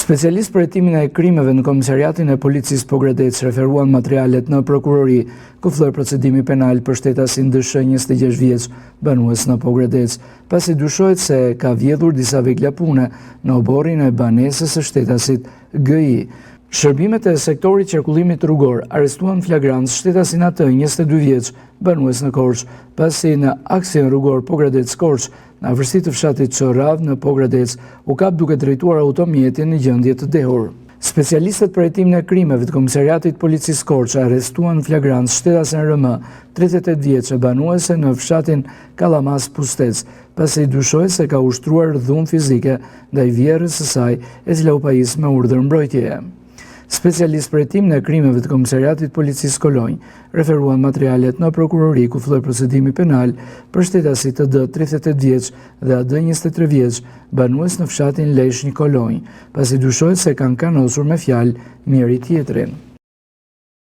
Specialistë për hetimin e krimeve në Komisariatin e Policisë Pogradec referuan materialet në prokurori, ku filloi procedimi penal për shtetasin DSH 26 vjeç, banues në Pogradec, pasi dyshohet se ka vjedhur disa vegla pune në oborrin e banesës së shtetasit GI. Shërbimet e sektorit qarkullimit rrugor arrestuan flagrant shtetasin atë 22 vjeç, banues në Korç, pasi në aksion rrugor Pogradec-Korç, në afërsi të fshatit Çorav në Pogradec, u kap duke drejtuar automjetin në gjendje të dehur. Specialistët për hetimin e krimeve të Komisariatit Policisë Korç arrestuan flagrant shtetasen RM, 38 vjeçe, banuese në fshatin Kallamas Pustec, pasi dyshohet se ka ushtruar dhunë fizike ndaj vjerrës së saj, e cila u pajis me urdhër mbrojtjeje. Specialistë për hetimin e krimeve të Komisariatit Policisë Kolonjë referuan materialet në prokurori, ku filloi procedimi penal për shtetasit AD 38 vjeç dhe AD 23 vjeç, banues në fshatin Leshnjë Kolonjë, pasi dyshohet se kanë kanosur me fjalë njëri tjetrin.